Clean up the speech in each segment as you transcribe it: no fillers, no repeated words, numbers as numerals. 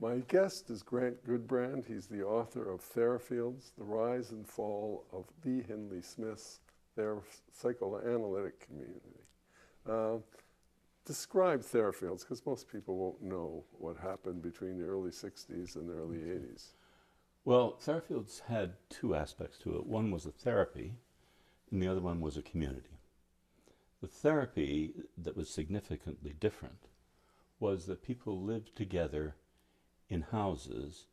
My guest is Grant Goodbrand. He's the author of Therafields, The Rise and Fall of Lee Hindley Smith's Psychoanalytic Community. Describe Therafields, because most people won't know what happened between the early 60s and the early 80s. Well, Therafields had two aspects to it. One was a therapy, and the other one was a community. The therapy that was significantly different was that people lived together in houses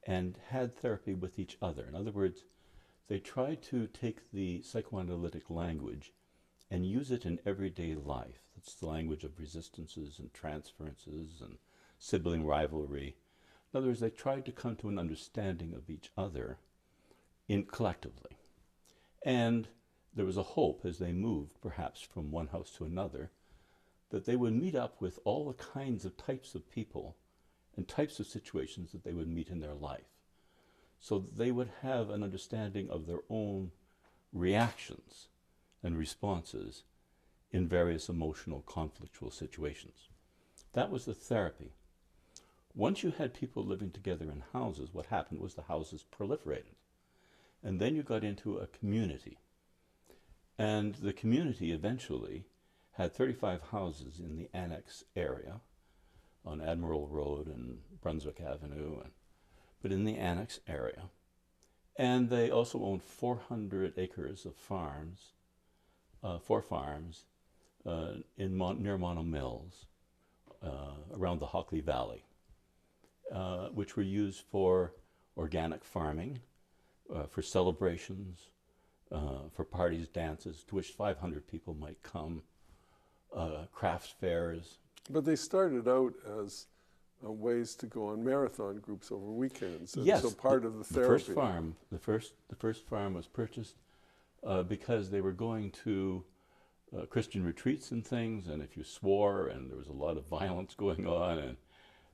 and had therapy with each other. In other words, they tried to take the psychoanalytic language and use it in everyday life. That's the language of resistances and transferences and sibling rivalry. In other words, they tried to come to an understanding of each other collectively. And there was a hope as they moved, perhaps from one house to another, that they would meet up with all the kinds of types of people and types of situations that they would meet in their life, so that they would have an understanding of their own reactions and responses in various emotional conflictual situations. That was the therapy. Once you had people living together in houses, what happened was the houses proliferated. And then you got into a community. And the community eventually had 35 houses in the annex area on Admiral Road and Brunswick Avenue, but in the annex area. And they also owned 400 acres of farms, 4 farms near Mono Mills, around the Hockley Valley, which were used for organic farming, for celebrations, for parties, dances, to which 500 people might come, craft fairs. But they started out as ways to go on marathon groups over weekends. And yes, so part of the therapy. The first farm was purchased because they were going to Christian retreats and things, and if you swore, and there was a lot of violence going on, and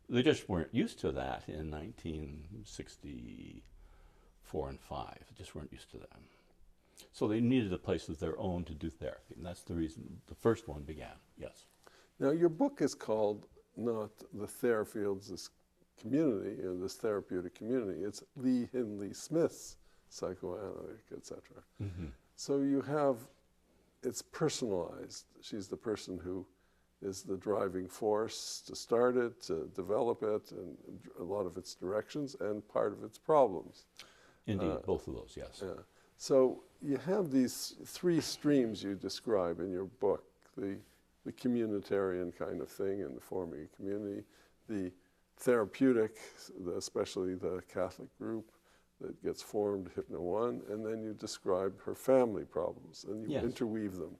they just weren't used to that in 1964 and 5. They just weren't used to that. So they needed a place of their own to do therapy, and that's the reason the first one began, yes. Now, your book is called not The Therafields, this community, or this therapeutic community. It's Lee Hindley Smith's Psychoanalytic, etc. Mm-hmm. So you have, it's personalized. She's the person who is the driving force to start it, to develop it, and a lot of its directions, and part of its problems. Indeed, both of those, yes. Yeah. So you have these 3 streams you describe in your book, the communitarian kind of thing in the forming a community, the therapeutic, especially the Catholic group that gets formed, Hypno-1, and then you describe her family problems, and you interweave them.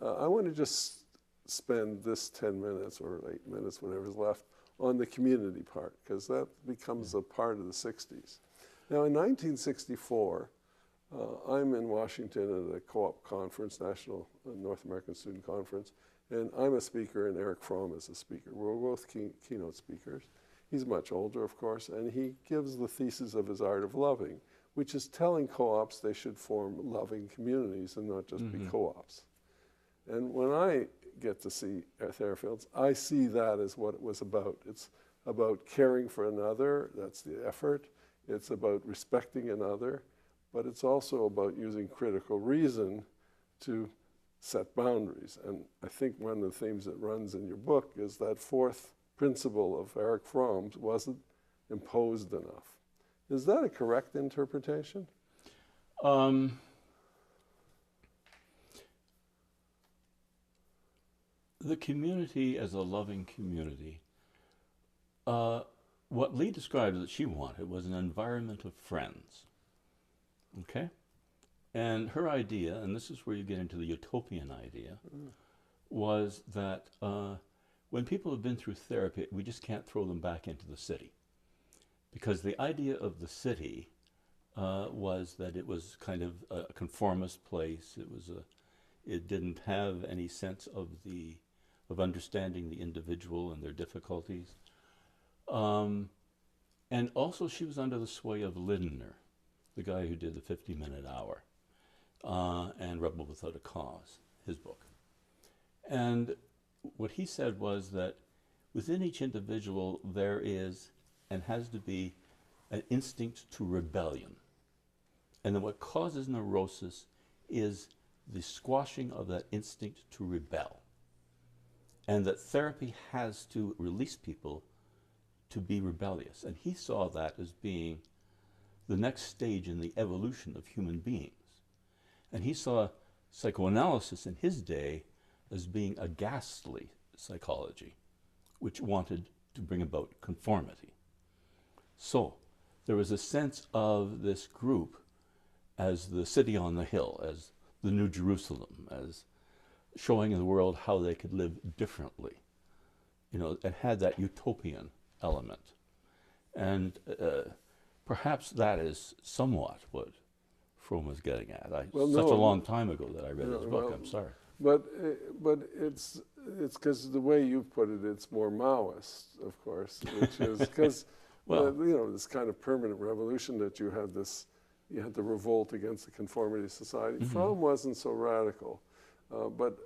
I want to just spend this 10 minutes or 8 minutes, whatever's left, on the community part, because that becomes a part of the 60s. Now, in 1964, I'm in Washington at a co-op conference, National North American Student Conference, and I'm a speaker and Eric Fromm is a speaker. We're both keynote speakers. He's much older, of course, and he gives the thesis of his art of loving, which is telling co-ops they should form loving communities and not just be co-ops. And when I get to see Therafields, I see that as what it was about. It's about caring for another, that's the effort. It's about respecting another, but it's also about using critical reason to set boundaries. And I think one of the themes that runs in your book is that 4th principle of Eric Fromm's wasn't imposed enough. Is that a correct interpretation? The community as a loving community, what Lee described that she wanted was an environment of friends, okay? And her idea, and this is where you get into the utopian idea, was that when people have been through therapy, we just can't throw them back into the city. Because the idea of the city was that it was kind of a conformist place. It didn't have any sense of understanding the individual and their difficulties. And also she was under the sway of Lindner, the guy who did the 50-minute hour. And Rebel Without a Cause, his book. And what he said was that within each individual there is and has to be an instinct to rebellion. And then what causes neurosis is the squashing of that instinct to rebel. And that therapy has to release people to be rebellious. And he saw that as being the next stage in the evolution of human beings. And he saw psychoanalysis in his day as being a ghastly psychology, which wanted to bring about conformity. So there was a sense of this group as the city on the hill, as the New Jerusalem, as showing the world how they could live differently. You know, it had that utopian element. And perhaps that is somewhat what Fromm was getting at. Such a long time ago that I read his book, I'm sorry. But it's because the way you put it, it's more Maoist, of course, which is because, you know, this kind of permanent revolution that you had the revolt against the conformity society. Mm-hmm. Fromm wasn't so radical. But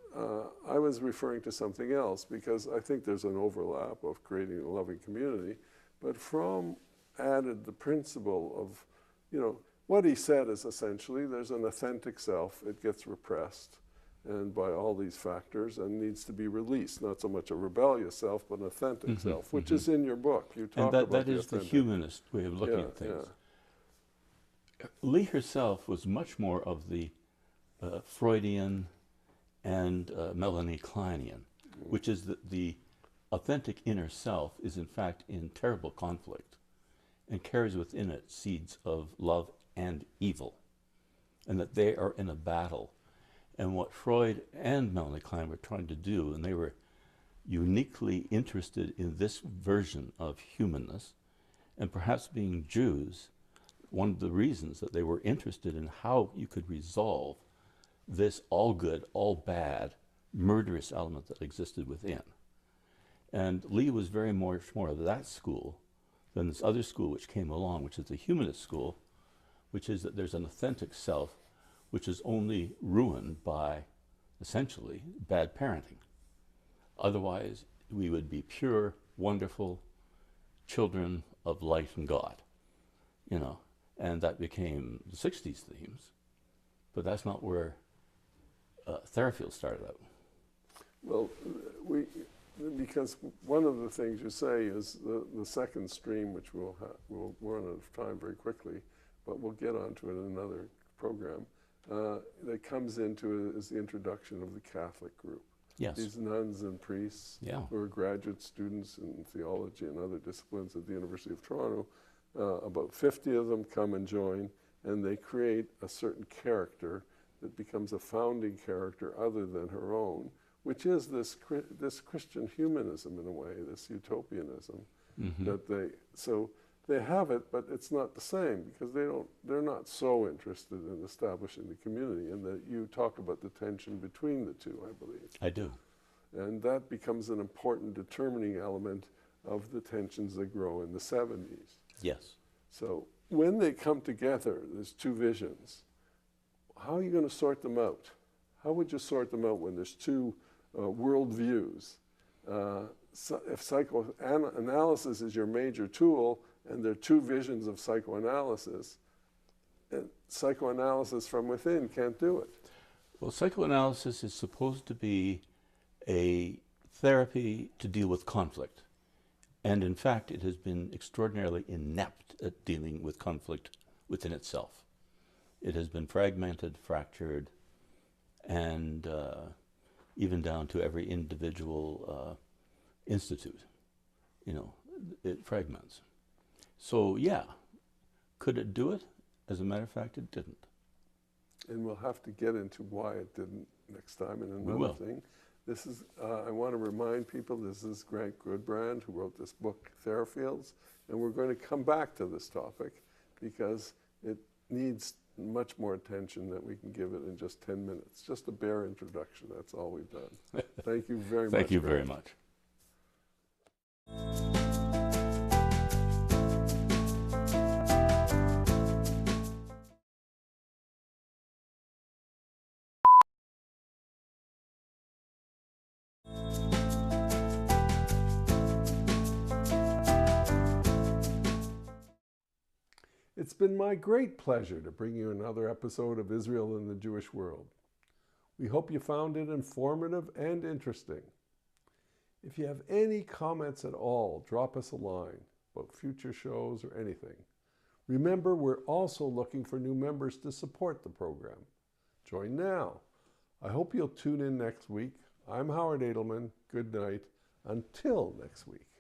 I was referring to something else because I think there's an overlap of creating a loving community. But Fromm added the principle of, you know, what he said is essentially there's an authentic self. It gets repressed and by all these factors and needs to be released. Not so much a rebellious self, but an authentic self, which is in your book. You talk about that is the humanist way of looking at things. Yeah. Lee herself was much more of the Freudian and Melanie Kleinian, which is that the authentic inner self is in fact in terrible conflict and carries within it seeds of love and evil, and that they are in a battle. And what Freud and Melanie Klein were trying to do, and they were uniquely interested in this version of humanness, and perhaps being Jews, one of the reasons that they were interested in how you could resolve this all good, all bad, murderous element that existed within. And Lee was very much more of that school than this other school which came along, which is the humanist school, which is that there's an authentic self which is only ruined by, essentially, bad parenting. Otherwise, we would be pure, wonderful children of light and God, you know. And that became the 60s themes, but that's not where Therafield started out. Well, because one of the things you say is the second stream, which we'll run out of time very quickly, but we'll get onto it in another program, that comes into it is the introduction of the Catholic group. Yes. These nuns and priests who are graduate students in theology and other disciplines at the University of Toronto, about 50 of them come and join, and they create a certain character that becomes a founding character other than her own, which is this Christian humanism in a way, this utopianism. That they have it, but it's not the same because they're not so interested in establishing the community, and that you talk about the tension between the two, I believe. I do. And that becomes an important determining element of the tensions that grow in the 70s. Yes. So when they come together, there's two visions. How are you going to sort them out? How would you sort them out when there's two worldviews? If psychoanalysis is your major tool, and there are two visions of psychoanalysis, and psychoanalysis from within can't do it. Well, psychoanalysis is supposed to be a therapy to deal with conflict. And in fact, it has been extraordinarily inept at dealing with conflict within itself. It has been fragmented, fractured, and even down to every individual institute. You know, it fragments. So yeah, could it do it? As a matter of fact, it didn't. And we'll have to get into why it didn't next time. And another thing, this is, I want to remind people, this is Grant Goodbrand who wrote this book, Therafields, and we're going to come back to this topic because it needs much more attention than we can give it in just 10 minutes. Just a bare introduction, that's all we've done. Thank you very much. Thank you very much. It's been my great pleasure to bring you another episode of Israel and the Jewish World. We hope you found it informative and interesting. If you have any comments at all, drop us a line about future shows or anything. Remember, we're also looking for new members to support the program. Join now. I hope you'll tune in next week. I'm Howard Edelman. Good night. Until next week.